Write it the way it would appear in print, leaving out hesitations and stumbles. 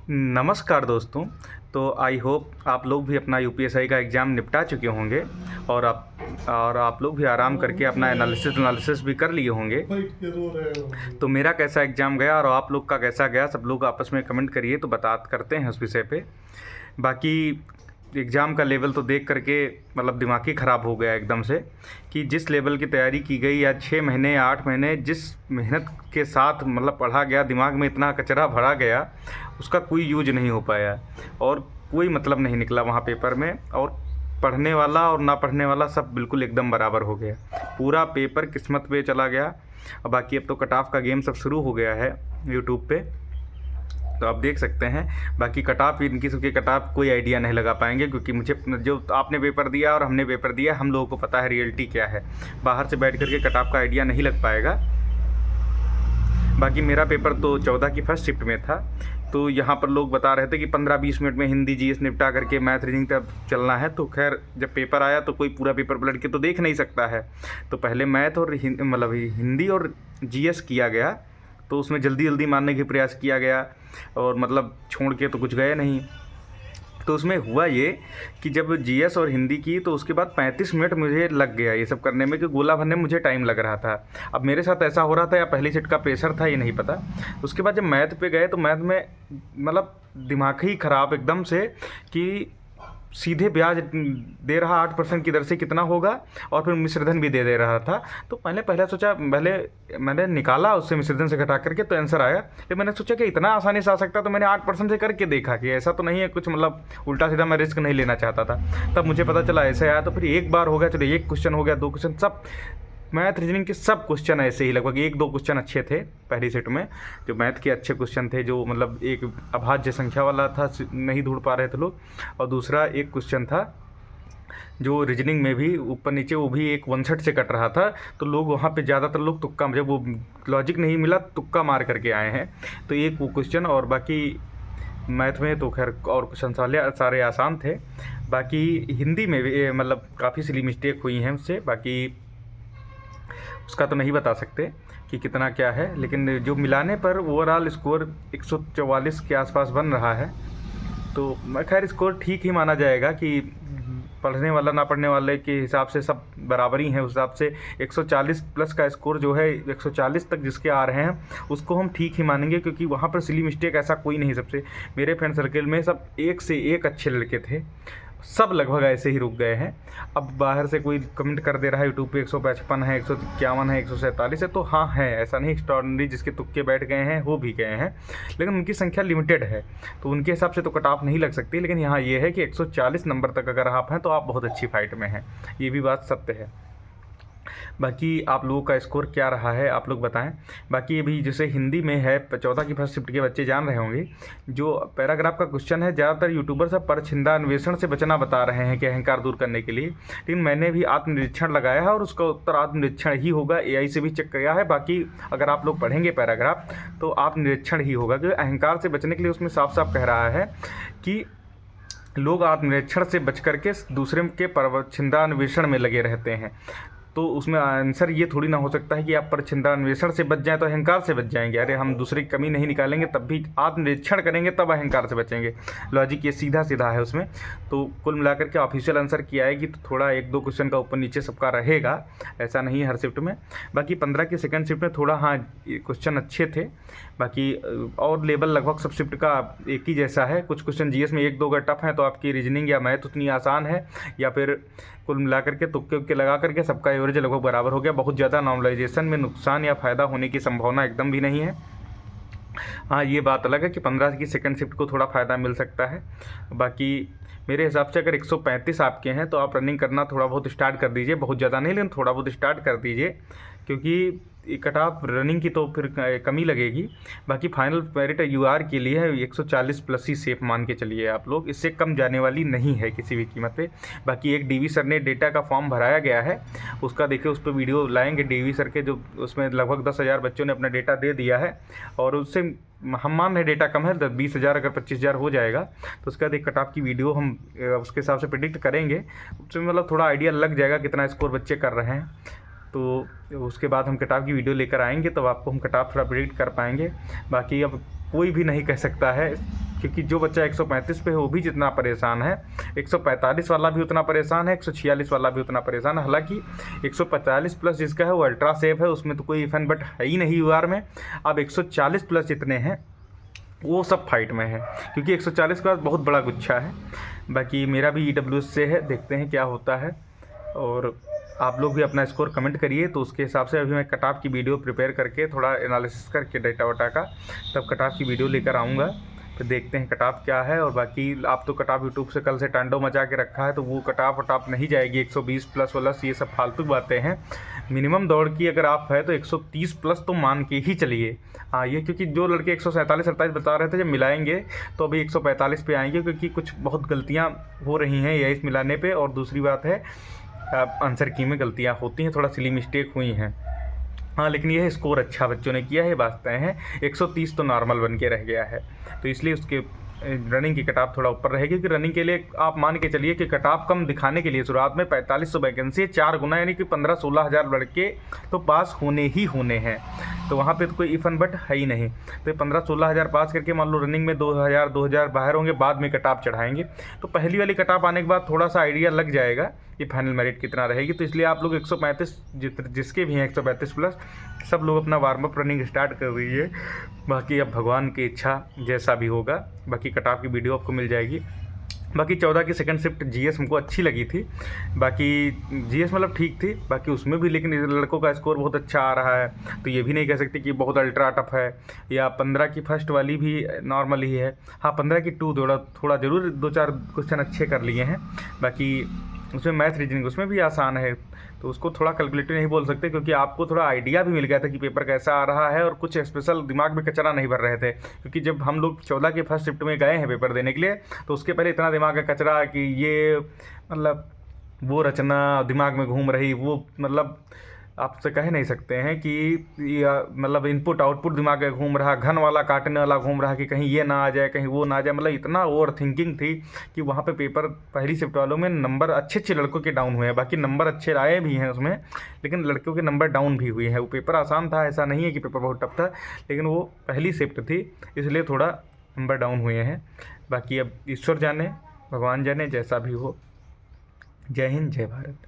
नमस्कार दोस्तों। तो आई होप आप लोग भी अपना यूपीएसआई का एग्ज़ाम निपटा चुके होंगे और आप लोग भी आराम करके अपना एनालिसिस भी कर लिए होंगे। तो मेरा कैसा एग्ज़ाम गया और आप लोग का कैसा गया, सब लोग आपस में कमेंट करिए तो करते हैं उस विषय पे। बाकी एग्ज़ाम का लेवल तो देख करके मतलब दिमाग ही ख़राब हो गया एकदम से कि जिस लेवल की तैयारी की गई या 6 महीने या 8 महीने जिस मेहनत के साथ मतलब पढ़ा गया, दिमाग में इतना कचरा भरा गया, उसका कोई यूज नहीं हो पाया और कोई मतलब नहीं निकला वहाँ पेपर में। और पढ़ने वाला और ना पढ़ने वाला सब बिल्कुल एकदम बराबर हो गया। पूरा पेपर किस्मत पे चला गया। और बाकी अब तो कट ऑफ का गेम सब शुरू हो गया है यूट्यूब पे, तो आप देख सकते हैं। बाकी कट ऑफ, इनकी सबके कट ऑफ कोई आइडिया नहीं लगा पाएंगे, क्योंकि मुझे जो आपने पेपर दिया और हमने पेपर दिया, हम लोगों को पता है रियलिटी क्या है। बाहर से बैठ करके कट ऑफ का आइडिया नहीं लग पाएगा। बाकी मेरा पेपर तो 14 की फर्स्ट शिफ्ट में था, तो यहाँ पर लोग बता रहे थे कि 15-20 मिनट में हिंदी जीएस निपटा करके मैथ रीजनिंग तक चलना है। तो खैर जब पेपर आया तो कोई पूरा पेपर पलट के तो देख नहीं सकता है, तो पहले मैथ और मतलब हिंदी और जीएस किया गया। तो उसमें जल्दी जल्दी मारने के प्रयास किया गया और मतलब छोड़ के तो कुछ गए नहीं। तो उसमें हुआ ये कि जब जीएस और हिंदी की तो उसके बाद 35 मिनट मुझे लग गया ये सब करने में, कि गोला भरने में मुझे टाइम लग रहा था। अब मेरे साथ ऐसा हो रहा था या पहली सेट का प्रेशर था ये नहीं पता। उसके बाद जब मैथ पे गए तो मैथ में मतलब दिमाग ही ख़राब एकदम से कि सीधे ब्याज दे रहा 8% की दर से कितना होगा, और फिर मिश्रधन भी दे रहा था। तो पहले सोचा, पहले मैंने निकाला उससे मिश्रधन से घटा करके तो आंसर आया। फिर मैंने सोचा कि इतना आसानी से आ सकता है, तो मैंने 8% से करके देखा कि ऐसा तो नहीं है कुछ, मतलब उल्टा सीधा मैं रिस्क नहीं लेना चाहता था। तब मुझे पता चला ऐसे आया। तो फिर एक बार हो गया, चलो एक क्वेश्चन हो गया, 2 क्वेश्चन, सब मैथ रीजनिंग के सब क्वेश्चन ऐसे ही, लगभग 1-2 क्वेश्चन अच्छे थे पहली सेट में। जो मैथ के अच्छे क्वेश्चन थे, जो मतलब एक अभाज्य संख्या वाला था, नहीं ढूंढ पा रहे थे लोग, और दूसरा एक क्वेश्चन था जो रीजनिंग में भी ऊपर नीचे, वो भी एक 1/3 से कट रहा था। तो लोग वहाँ पे ज़्यादातर लोग तुक्का, जब वो लॉजिक नहीं मिला तुक्का मार करके आए हैं। तो एक वो क्वेश्चन, और बाकी मैथ में तो खैर और क्वेश्चन सारे आसान थे। बाकी हिंदी में भी मतलब काफ़ी सिली मिस्टेक हुई हैं उससे, बाकी उसका तो नहीं बता सकते कि कितना क्या है, लेकिन जो मिलाने पर ओवरऑल स्कोर 144 के आसपास बन रहा है। तो खैर स्कोर ठीक ही माना जाएगा कि पढ़ने वाला ना पढ़ने वाले के हिसाब से सब बराबर ही हैं। उस हिसाब से 140 प्लस का स्कोर जो है, 140 तक जिसके आ रहे हैं उसको हम ठीक ही मानेंगे, क्योंकि वहाँ पर सिली मिस्टेक ऐसा कोई नहीं। सबसे मेरे फ्रेंड सर्कल में सब एक से एक अच्छे लड़के थे, सब लगभग ऐसे ही रुक गए हैं। अब बाहर से कोई कमेंट कर दे रहा है यूट्यूब पे 155 है, 151 है, 147 है, तो हाँ है, ऐसा नहीं एक्स्ट्राऑर्डिनरी जिसके तुक्के बैठ गए हैं हो भी गए हैं, लेकिन उनकी संख्या लिमिटेड है, तो उनके हिसाब से तो कट ऑफ नहीं लग सकती। लेकिन यहाँ ये है कि 140 नंबर तक अगर आप हैं तो आप बहुत अच्छी फाइट में हैं, ये भी बात सत्य है। बाकी आप लोगों का स्कोर क्या रहा है आप लोग बताएं। बाकी अभी जैसे हिंदी में है 14 की फर्स्ट शिफ्ट के बच्चे जान रहे होंगे, जो पैराग्राफ का क्वेश्चन है, ज़्यादातर यूट्यूबर सब परछिंदा अन्वेषण से बचना बता रहे हैं कि अहंकार दूर करने के लिए, लेकिन मैंने भी आत्मनिरीक्षण लगाया है और उसका उत्तर आत्मनिरीक्षण ही होगा। एआई से भी चेक किया है। बाकी अगर आप लोग पढ़ेंगे पैराग्राफ तो आत्मनिरीक्षण ही होगा, क्योंकि अहंकार से बचने के लिए उसमें साफ साफ कह रहा है कि लोग आत्मनिरीक्षण से बच करके दूसरे के परछिंदा अन्वेषण में लगे रहते हैं। तो उसमें आंसर ये थोड़ी ना हो सकता है कि आप परछिंदा अन्वेषण से बच जाएं तो अहंकार से बच जाएंगे। अरे हम दूसरे की कमी नहीं निकालेंगे, तब भी आत्मनिरीक्षण करेंगे तब अहंकार से बचेंगे। लॉजिक ये सीधा सीधा है उसमें। तो कुल मिलाकर के ऑफिशियल आंसर की आएगी तो थोड़ा 1-2 क्वेश्चन का ऊपर नीचे सबका रहेगा, ऐसा नहीं है हर शिफ्ट में। बाकी 15 की सेकंड शिफ्ट में थोड़ा हाँ क्वेश्चन अच्छे थे। बाकी और लेवल लगभग सब शिफ्ट का एक ही जैसा है। कुछ क्वेश्चन जीएस में 1-2 अगर टफ हैं तो आपकी रीजनिंग या मैथ उतनी आसान है, या फिर कुल मिला करके तुक्के उक्के लगा करके सबका एवरेज लगभग बराबर हो गया। बहुत ज़्यादा नॉर्मलाइजेशन में नुकसान या फ़ायदा होने की संभावना एकदम भी नहीं है। हाँ ये बात अलग है कि 15 की सेकंड शिफ्ट को थोड़ा फ़ायदा मिल सकता है। बाकी मेरे हिसाब से अगर 135 आपके हैं तो आप रनिंग करना थोड़ा बहुत स्टार्ट कर दीजिए, बहुत ज़्यादा नहीं लेकिन थोड़ा बहुत स्टार्ट कर दीजिए, क्योंकि कट ऑफ रनिंग की तो फिर कमी लगेगी। बाकी फाइनल मेरिट यूआर के लिए है 140 प्लस ही सेफ मान के चलिए आप लोग, इससे कम जाने वाली नहीं है किसी भी कीमत पे। बाकी एक डीवी सर ने डेटा का फॉर्म भराया गया है, उसका देखिए, उस पर वीडियो लाएंगे डीवी सर के, जो उसमें लगभग 10,000 बच्चों ने अपना डेटा दे दिया है, और उससे हम मान रहे डेटा कम है, 20,000 अगर 25,000 हो जाएगा तो उसके बाद एक कट ऑफ की वीडियो हम उसके हिसाब से प्रेडिक्ट करेंगे। उसमें मतलब थोड़ा आइडिया लग जाएगा कितना स्कोर बच्चे कर रहे हैं। तो उसके बाद हम कट ऑफ की वीडियो लेकर आएंगे, तब आपको हम कट ऑफ थोड़ा प्रेडिक्ट कर पाएंगे। बाकी अब कोई भी नहीं कह सकता है क्योंकि जो बच्चा 135 पे है वो भी जितना परेशान है, 145 वाला भी उतना परेशान है, 146 वाला भी उतना परेशान है। हालांकि 145 प्लस जिसका है वो अल्ट्रा सेफ है, उसमें तो कोई इफ एंड बट है ही नहीं यूआर में। अब 140 प्लस जितने हैं वो सब फाइट में है, क्योंकि 140 का बहुत बड़ा गुच्छा है। बाकी मेरा भी EWS से है, देखते हैं क्या होता है। और आप लोग भी अपना स्कोर कमेंट करिए, तो उसके हिसाब से अभी मैं कट ऑफ की वीडियो प्रिपेयर करके थोड़ा एनालिसिस करके डाटा वाटा का तब कट ऑफ की वीडियो लेकर आऊँगा। फिर देखते हैं कट ऑफ क्या है। और बाकी आप तो कट ऑफ यूट्यूब से कल से टांडो मचा के रखा है, तो वो कट ऑफ वट ऑफ नहीं जाएगी 120 प्लस प्लस, ये सब फालतू बातें हैं। मिनिमम दौड़ की अगर आप है तो 130 प्लस तो मान के ही चलिए। हाँ, ये क्योंकि जो लड़के 147-47 बता रहे थे, जब मिलाएंगे तो अभी 145 पे आएंगे, क्योंकि कुछ बहुत गलतियाँ हो रही हैं यही मिलाने पे। और दूसरी बात है आंसर की में गलतियाँ होती हैं, थोड़ा सिली मिस्टेक हुई हैं। हाँ, लेकिन यह स्कोर अच्छा बच्चों ने किया है, बात तय है। 130 तो नॉर्मल बन के रह गया है, तो इसलिए उसके रनिंग की कट ऑफ थोड़ा ऊपर रहेगी। क्योंकि रनिंग के लिए आप मान के चलिए कि कट ऑफ कम दिखाने के लिए शुरुआत में 4500 वैकेंसी है, 4 गुना, यानी कि 15-16 हज़ार लड़के तो पास होने ही होने हैं। तो वहाँ पे तो कोई इफ एंड बट है ही नहीं। तो 15-16 हज़ार पास करके मान लो रनिंग में 2000 बाहर होंगे, बाद में कट ऑफ चढ़ाएंगे। तो पहली वाली कट ऑफ आने के बाद थोड़ा सा आइडिया लग जाएगा कि फाइनल मेरिट कितना रहेगी। तो इसलिए आप लोग 135 जिसके भी हैं 135 प्लस, सब लोग अपना वार्म अप रनिंग स्टार्ट कर दीजिए। बाकी अब भगवान की इच्छा जैसा भी होगा, बाकी कट ऑफ की वीडियो आपको मिल जाएगी। बाकी 14 की सेकंड शिफ्ट GS हमको अच्छी लगी थी। बाकी GS मतलब ठीक थी, बाकी उसमें भी लेकिन लड़कों का स्कोर बहुत अच्छा आ रहा है, तो ये भी नहीं कह सकते कि बहुत अल्ट्रा टफ है। या 15 की फर्स्ट वाली भी नॉर्मल ही है। हाँ, 15 की 2 थोड़ा ज़रूर 2-4 क्वेश्चन अच्छे कर लिए हैं। बाकी उसमें मैथ रीजनिंग उसमें भी आसान है, तो उसको थोड़ा कैलकुलेटिव नहीं बोल सकते, क्योंकि आपको थोड़ा आइडिया भी मिल गया था कि पेपर कैसा आ रहा है, और कुछ स्पेशल दिमाग में कचरा नहीं भर रहे थे। क्योंकि जब हम लोग 14 के फर्स्ट शिफ्ट में गए हैं पेपर देने के लिए, तो उसके पहले इतना दिमाग का कचरा कि ये मतलब वो रचना दिमाग में घूम रही, वो मतलब आपसे कह नहीं सकते हैं कि मतलब इनपुट आउटपुट दिमाग में घूम रहा, घन वाला काटने वाला घूम रहा कि कहीं ये ना आ जाए, कहीं वो ना आ जाए। मतलब इतना ओवर थिंकिंग थी कि वहाँ पे पेपर पहली शिफ्ट वालों में नंबर अच्छे लड़कों के डाउन हुए हैं। बाकी नंबर अच्छे आए भी हैं उसमें, लेकिन लड़कों के नंबर डाउन भी हुए हैं। वो पेपर आसान था, ऐसा नहीं है कि पेपर बहुत टफ था, लेकिन वो पहली शिफ्ट थी इसलिए थोड़ा नंबर डाउन हुए हैं। बाकी अब ईश्वर जाने, भगवान जाने, जैसा भी हो। जय हिंद, जय भारत।